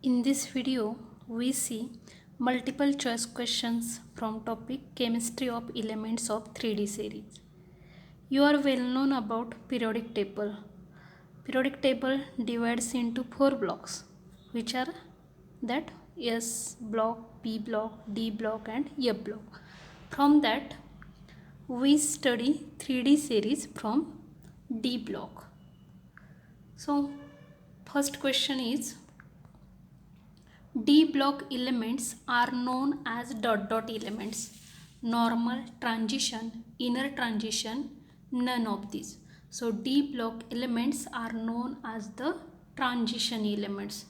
In this video, we see multiple choice questions from topic Chemistry of Elements of 3D series. You are well known about periodic table. Periodic table divides into 4 blocks, which are that S block, P block, D block and F block. From that, we study 3D series from D block. So, first question is D block elements are known as dot dot elements. Normal, transition, inner transition, none of these. So D block elements are known as the transition elements.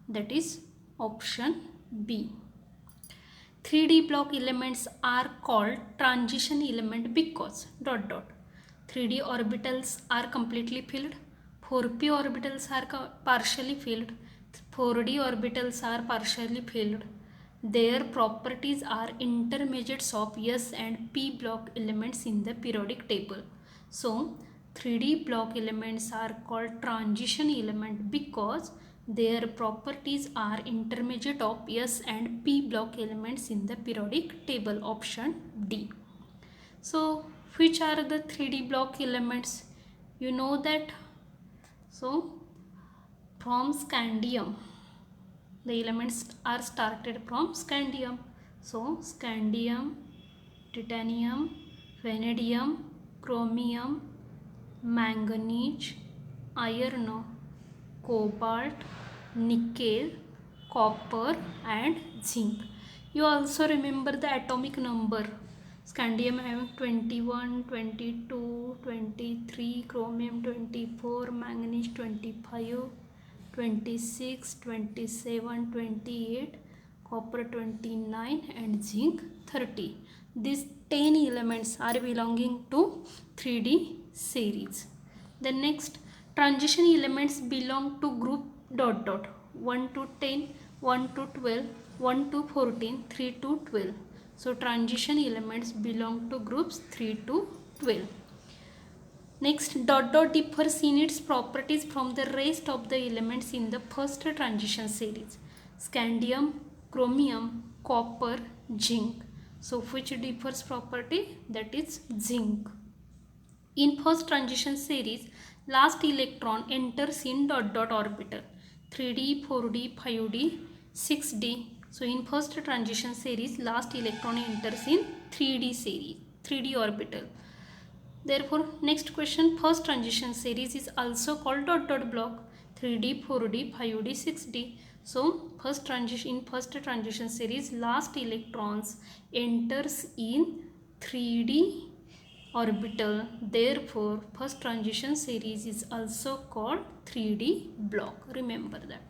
That is option B. 3D block elements are called transition element because dot dot. 3D orbitals are completely filled. 4p orbitals are partially filled. 4d orbitals are partially filled. Their properties are intermediates of S and P block elements in the periodic table. So 3D block elements are called transition element because their properties are intermediate of S and P block elements in the periodic table. Option D. So which are the 3D block elements? You know that. So from scandium, the elements are started from scandium. So scandium, titanium, vanadium, chromium, manganese, iron, cobalt, nickel, copper and zinc. You also remember the atomic number. Scandium having 21, 22, 23, chromium 24, manganese 25, 26, 27, 28, copper 29 and zinc 30. These 10 elements are belonging to 3D series. The next transition elements belong to group dot dot 1 to 10, 1 to 12, 1 to 14, 3 to 12. So transition elements belong to groups 3 to 12. Next, dot dot differs in its properties from the rest of the elements in the first transition series. Scandium, chromium, copper, zinc. So which differs property? That is zinc. In first transition series, last electron enters in dot dot orbital. 3d, 4d, 5d, 6d. So in first transition series, last electron enters in 3d series, 3d orbital. Therefore, next question, first transition series is also called dot dot block. 3d, 4d, 5d, 6d. So first transition series, last electrons enters in 3d orbital. Therefore, first transition series is also called 3D block. Remember that.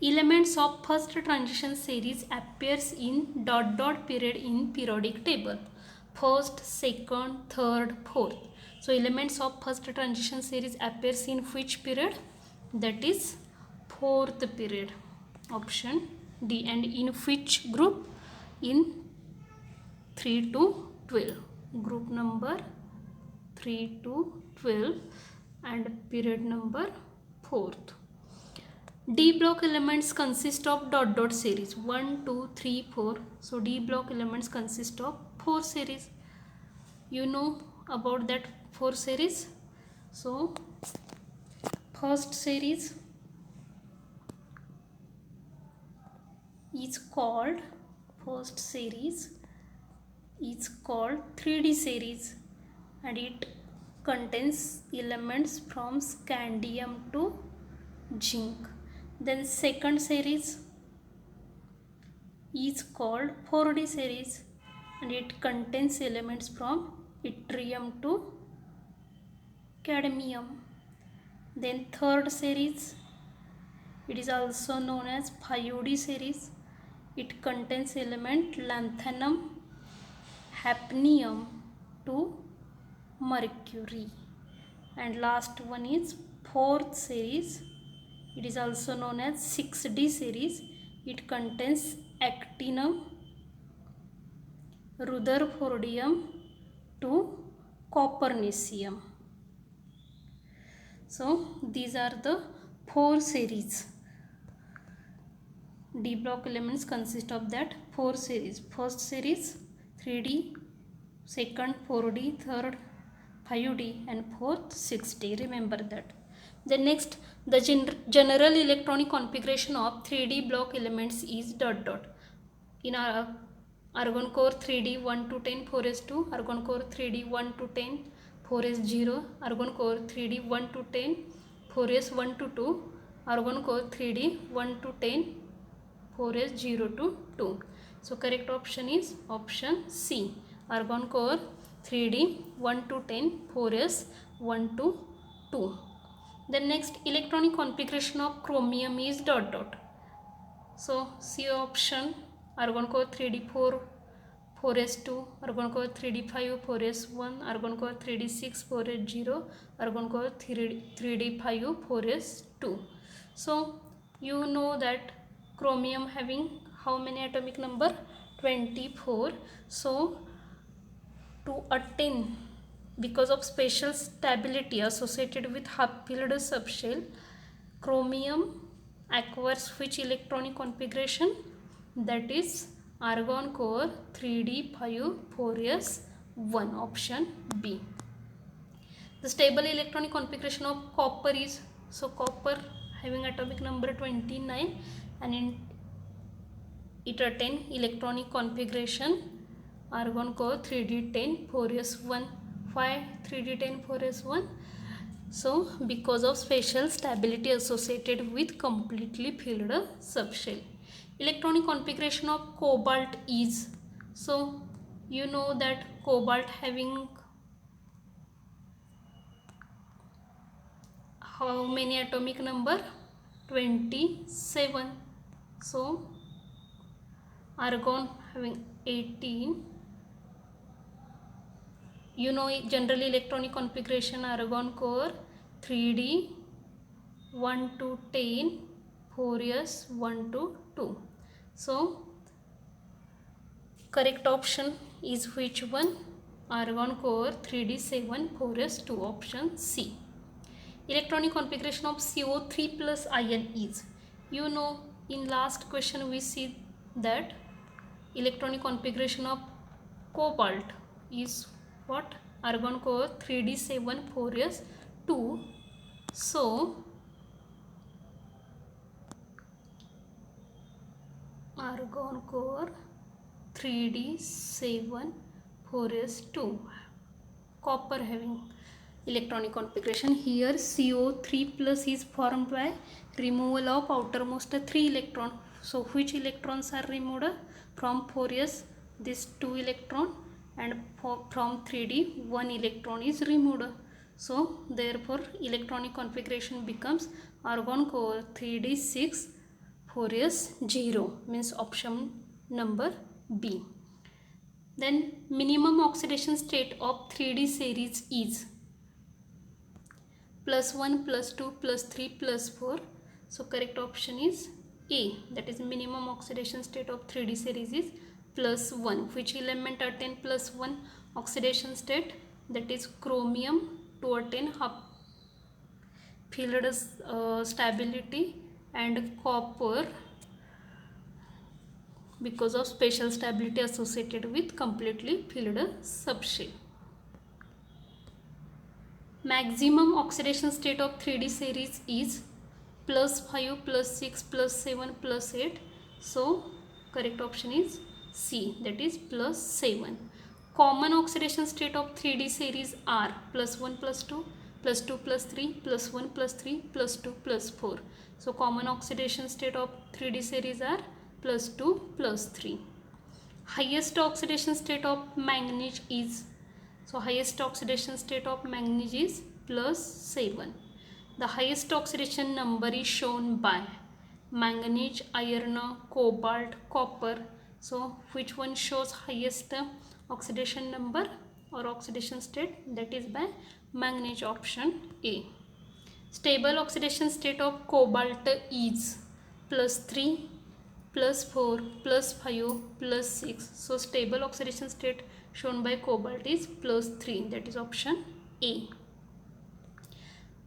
Elements of first transition series appears in dot dot period in periodic table. First, second, third, fourth. So elements of first transition series appears in which period? That is fourth period. Option D. And in which group? In 3 to 12. Group number 3 to 12 and period number 4th. D block elements consist of dot dot series 1, 2, 3, 4. So D block elements consist of 4 series. You know about that 4 series. So first series is called 3D series and it contains elements from scandium to zinc. Then second series is called 4D series and it contains elements from yttrium to cadmium. Then third series, it is also known as 5D series. It contains element lanthanum, hafnium to mercury. And last one is fourth series. It is also known as 6D series. It contains actinium, rutherfordium to copernicium. So these are the 4 series. D block elements consist of that 4 series. First series 3D, second 4D, third 5D, and fourth 6D. Remember that. Then next, the general electronic configuration of 3D block elements is dot dot. In our argon core 3D 1 to 10 4s2, argon core 3D 1 to 10 4s0, argon core 3D 1 to 10 4s1 to 2, argon core 3D 1 to 10 4s0 to 2. So correct option is option C, argon core 3D 1 to 10 4s1 to 2. Then next, electronic configuration of chromium is dot dot. So C option, argon core 3D 4 4s2, argon core 3D 5 4s1, argon core 3D 6 4s0, argon core 3D 5 4s2. So you know that chromium having how many atomic number? 24. So to attain, because of special stability associated with half-filled subshell, chromium acquires which electronic configuration? That is argon core 3D 5 4s1, option B. The stable electronic configuration of copper is, so copper having atomic number 29 and it attain electronic configuration argon core 3d10 4s1. Why 3d10 4s1? So because of special stability associated with completely filled subshell. Electronic configuration of cobalt is, so you know that cobalt having how many atomic number? 27. So argon having 18. You know general electronic configuration argon core 3D 1 to 10 4s 1 to 2. So correct option is which one? Argon core 3D 7 4s 2, option C. Electronic configuration of CO3 plus ion is, you know in last question we see that electronic configuration of cobalt is what? Argon core 3D 7 4s 2. So argon core 3D 7 4s 2, copper having electronic configuration. Here CO3 plus is formed by removal of outermost 3 electron. So which electrons are removed? From 4s this 2 electron, and from 3D 1 electron is removed. So therefore electronic configuration becomes argon core 3D 6 4s0, means option number B. Then minimum oxidation state of 3D series is +1 +2 +3 +4. So correct option is A, that is minimum oxidation state of 3D series is +1. Which element attain +1 oxidation state? That is chromium to attain half-filled stability, and copper because of special stability associated with completely filled subshell. Maximum oxidation state of 3D series is +5 +6 +7 +8. So correct option is C, that is +7. Common oxidation state of 3D series are +1 +2 +2 +3 +1 +3 +2 +4. So common oxidation state of 3D series are +2 +3. Highest oxidation state of manganese is, so highest oxidation state of manganese is +7. The highest oxidation number is shown by manganese, iron, cobalt, copper. So which one shows highest oxidation number or oxidation state? That is by manganese, option A. Stable oxidation state of cobalt is +3 +4 +5 +6. So stable oxidation state shown by cobalt is +3, that is option A.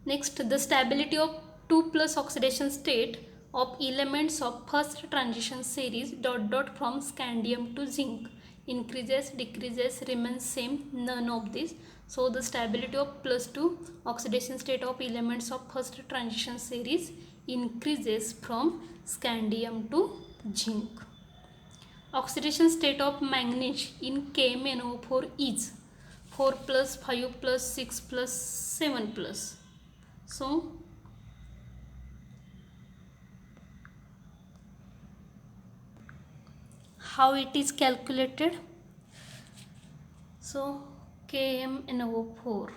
Next, the stability of 2+ oxidation state of elements of first transition series from scandium to zinc increases, decreases, remains same, none of these. So the stability of +2 oxidation state of elements of first transition series increases from scandium to zinc. Oxidation state of manganese in KMnO4 is 4 plus 5 plus 6 plus 7 plus. So how it is calculated? So KMnO4,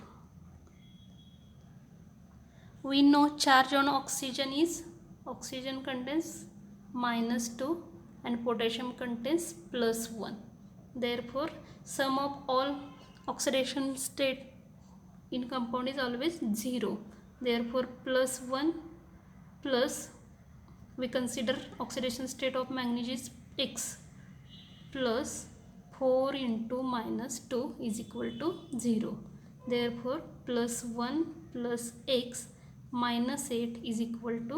we know charge on oxygen is, oxygen contains -2 and potassium contains +1. Therefore sum of all oxidation state in compound is always 0. Therefore +1 plus, we consider oxidation state of manganese is X, plus 4 into -2 is equal to 0. Therefore +1 plus X minus 8 is equal to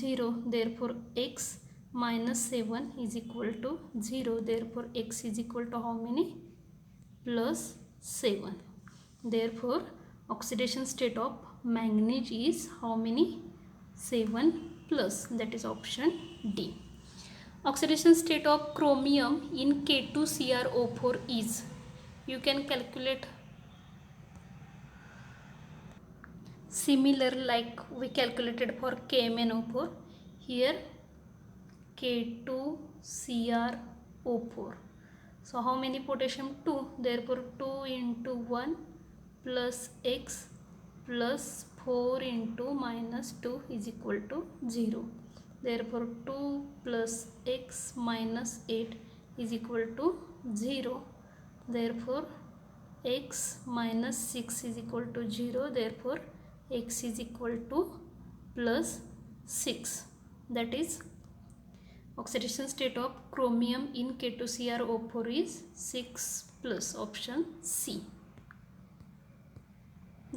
0. Therefore X minus 7 is equal to 0. Therefore X is equal to how many? +7. Therefore oxidation state of manganese is how many? 7 plus, that is option D. Oxidation state of chromium in K2CrO4 is, you can calculate similar like we calculated for KMnO4. Here K2CrO4. So how many potassium? 2. Therefore 2 into 1 plus X plus 4 into -2 is equal to 0. Therefore 2 plus X minus 8 is equal to 0. Therefore X minus 6 is equal to 0. Therefore X is equal to +6. That is oxidation state of chromium in K2CrO4 is 6 plus, option C.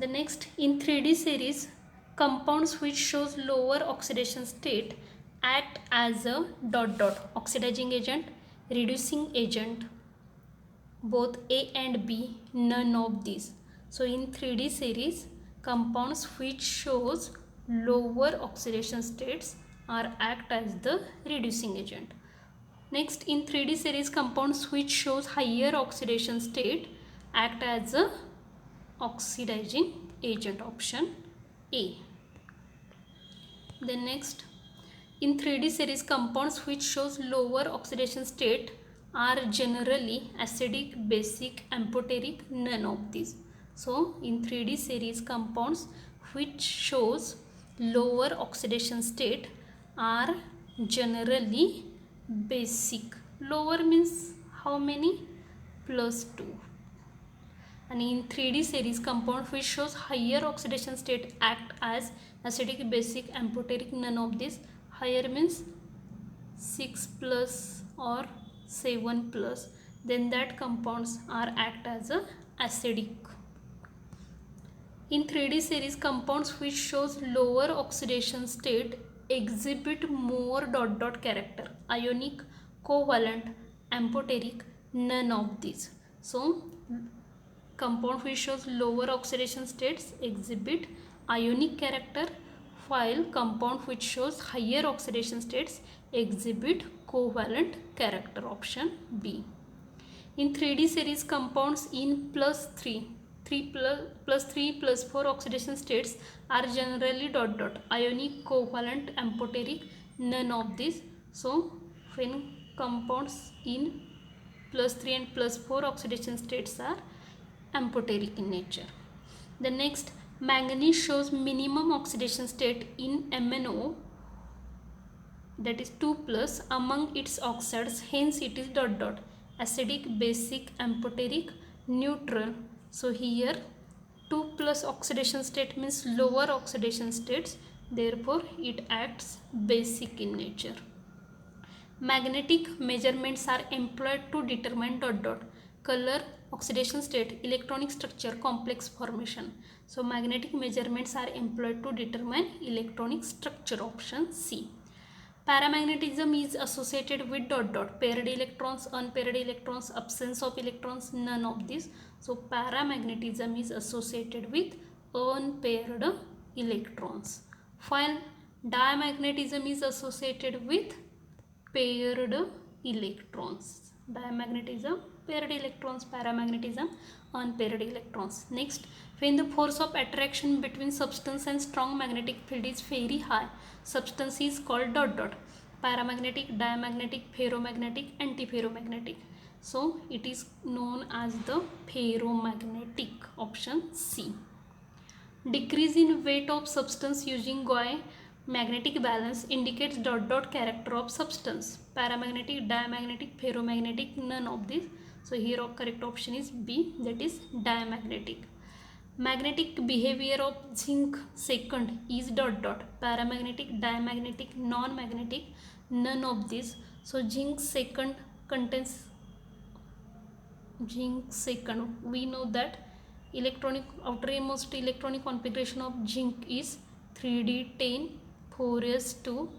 The next, in 3D series, compounds which shows lower oxidation state act as a ... oxidizing agent, reducing agent, both A and B, none of these. So in 3D series, compounds which shows lower oxidation states are act as the reducing agent. Next, in 3D series, compounds which shows higher oxidation state act as a oxidizing agent, option A. Then next, in 3D series, compounds which shows lower oxidation state are generally acidic, basic, amphoteric, none of these. So in 3D series, compounds which shows lower oxidation state are generally basic. Lower means how many? +2. And in 3D series, compound which shows higher oxidation state act as acidic, basic, amphoteric, none of this. Higher means 6 plus or 7 plus, then that compounds are act as a acidic. In 3D series, compounds which shows lower oxidation state exhibit more ... character, ionic, covalent, amphoteric, none of these. So compound which shows lower oxidation states exhibit ionic character, while compound which shows higher oxidation states exhibit covalent character, option B. In 3D series, compounds in +3 +4 oxidation states are generally ... ionic, covalent, amphoteric, none of these. So when compounds in +3 and +4 oxidation states are amphoteric in nature. The next, manganese shows minimum oxidation state in MnO, that is 2 plus, among its oxides, hence it is ... acidic, basic, amphoteric, neutral. So here 2 plus oxidation state means lower oxidation states, therefore it acts basic in nature. Magnetic measurements are employed to determine ... color, oxidation state, electronic structure, complex formation. So magnetic measurements are employed to determine electronic structure, option C. Paramagnetism is associated with dot dot, paired electrons, unpaired electrons, absence of electrons, none of this. So paramagnetism is associated with unpaired electrons. While diamagnetism is associated with paired electrons. Diamagnetism, paired electrons, paramagnetism, unpaired electrons. Next, when the force of attraction between substance and strong magnetic field is very high, substance is called dot dot. Paramagnetic, diamagnetic, ferromagnetic, antiferromagnetic. So it is known as the ferromagnetic, option C. Decrease in weight of substance using Gauss magnetic balance indicates dot dot character of substance. Paramagnetic, diamagnetic, ferromagnetic, none of this. So here correct option is B, that is diamagnetic. Magnetic behavior of zinc second is dot dot. Paramagnetic, diamagnetic, non-magnetic, none of this. So zinc second contains we know that electronic outermost electronic configuration of zinc is 3d10 4s2.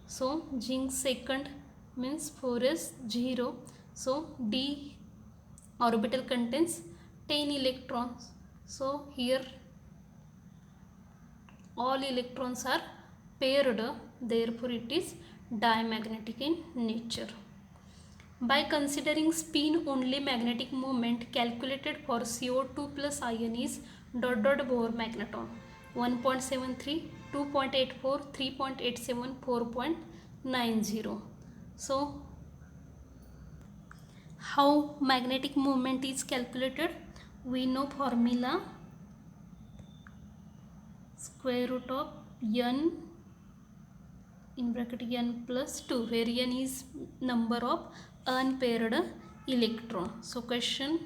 So zinc second means 4s0. So d orbital contains 10 electrons. So here all electrons are paired, therefore it is diamagnetic in nature. By considering spin only magnetic moment, calculated for CO2 plus ion is dot dot Bohr magneton 1.73, 2.84, 3.87, 4.90. So how magnetic moment is calculated? We know formula, square root of n in bracket n plus 2, where n is number of unpaired electron. So question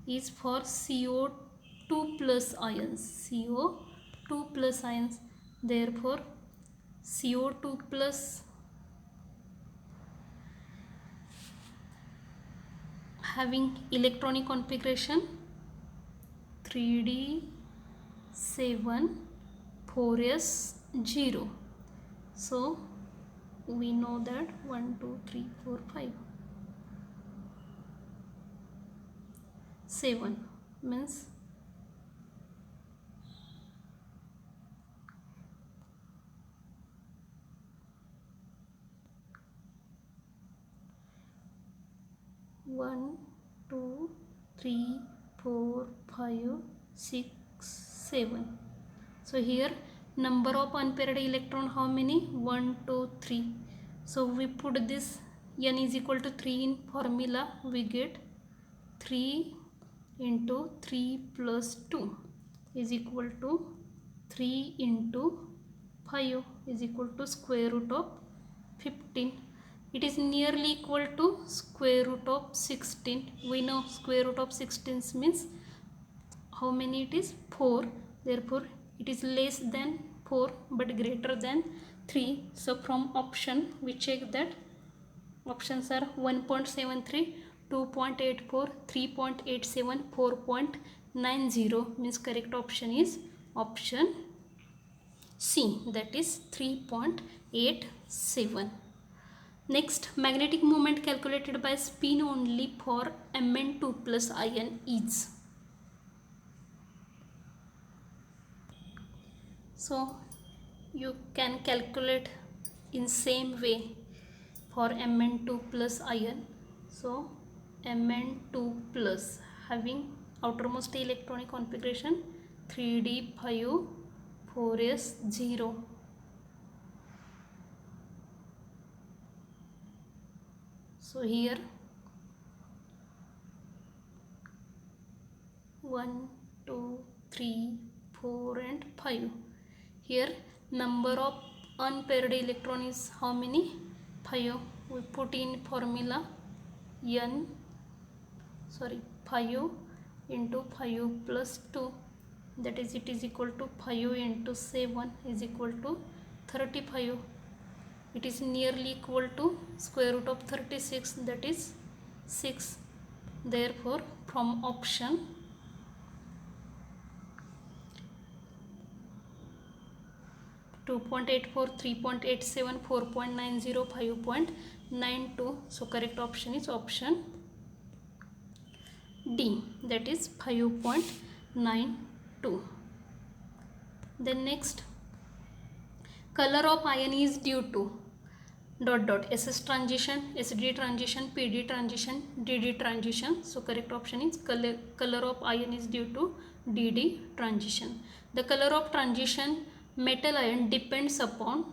is for CO2 plus ions. CO2 plus ions. Therefore CO2 plus having electronic configuration 3d7 4s0. So we know that 1 2 3 4 5 7 means one, 2, 3, 4, 5, 6, 7. So here number of unpaired electron how many? 1, 2, 3. So we put this n is equal to 3 in formula. We get 3 into 3 plus 2 is equal to 3 into 5 is equal to square root of 15. It is nearly equal to square root of 16. We know square root of 16 means how many it is? 4. Therefore it is less than 4 but greater than 3. So from option we check that options are 1.73, 2.84, 3.87, 4.90 means correct option is option C, that is 3.87. Next, magnetic moment calculated by spin only for Mn2 plus ion is. So you can calculate in same way for Mn2 plus ion. So Mn2 plus having outermost electronic configuration 3d5 4s0. So here 1, 2, 3, 4 and 5. Here number of unpaired electron is how many? 5. We put in formula 5 into 5 plus 2, that is it is equal to 5 into 7 is equal to 35. It is nearly equal to square root of 36, that is 6. Therefore from option 2.84, 3.87, 4.90, 5.92. So correct option is option D, that is 5.92. Then next, color of ion is due to SS transition, SD transition, PD transition, DD transition. So correct option is color of ion is due to DD transition. The color of transition metal ion depends upon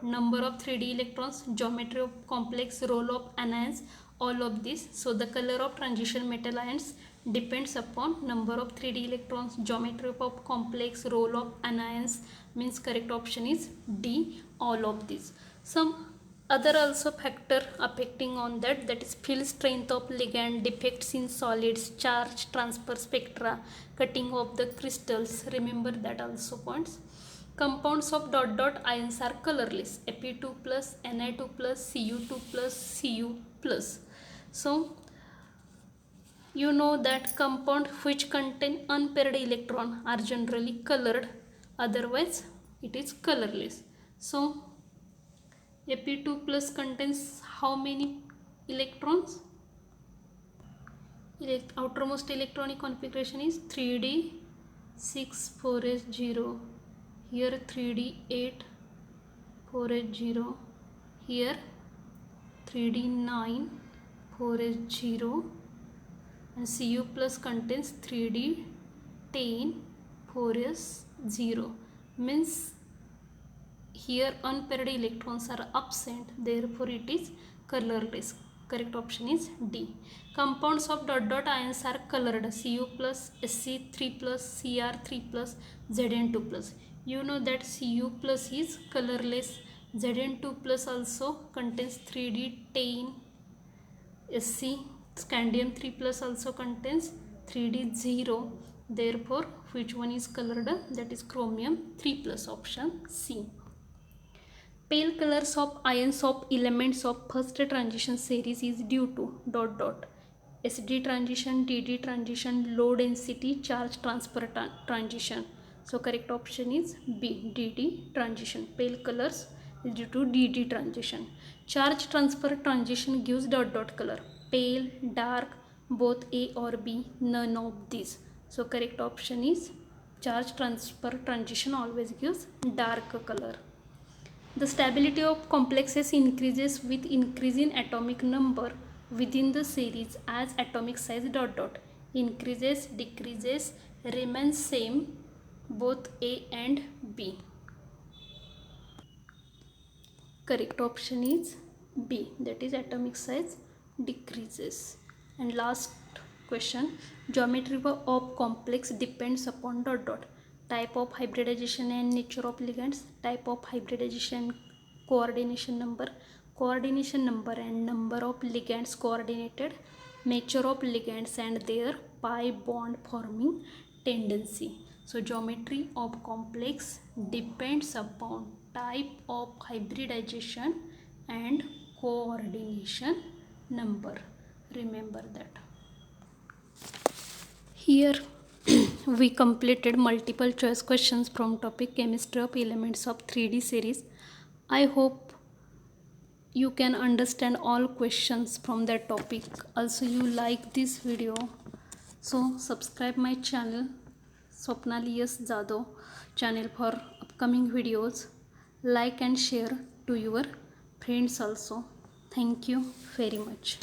number of 3D electrons, geometry of complex, role of anions, all of this. So the color of transition metal ions depends upon number of 3D electrons, geometry of complex, role of anions, means correct option is D, all of these. Some other also factor affecting on that is field strength of ligand, defects in solids, charge transfer spectra, cutting of the crystals, remember that also points. Compounds of ions are colorless, Fe2 plus, Ni2 plus, Cu2 plus, Cu plus. So you know that compound which contain unpaired electron are generally colored, otherwise it is colorless. So Fe2 plus contains how many electrons? Outermost electronic configuration is 3d 6 4s0, here 3d 8 4s0, here 3d 9 4s0, and Cu plus contains 3d 10 4s0, means here unpaired electrons are absent, therefore it is colorless. Correct option is D. Compounds of ions are colored, Cu plus, Sc3 plus, Cr3 plus, Zn2 plus. You know that Cu plus is colorless, Zn2 plus also contains 3d10, Sc scandium 3 plus also contains 3d0, therefore which one is colored? That is chromium 3 plus, option C. Pale colors of ions of elements of first transition series is due to SD transition, DD transition, low density charge transfer transition. So correct option is B, DD transition. Pale colors is due to DD transition. Charge transfer transition gives color, pale, dark, both A or B, none of these. So correct option is charge transfer transition always gives dark color. The stability of complexes increases with increase in atomic number within the series as atomic size increases, decreases, remains same, both A and B. Correct option is B, that is atomic size decreases. And last question, geometry of complex depends upon type of hybridization and nature of ligands, type of hybridization, coordination number and number of ligands coordinated, nature of ligands and their pi bond forming tendency. So geometry of complex depends upon type of hybridization and coordination number, remember that. Here we completed multiple choice questions from topic chemistry of elements of 3D series. I hope you can understand all questions from that topic. Also you like this video, so subscribe my channel Swapnali S. Jadhav channel for upcoming videos. Like and share to your friends also. Thank you very much.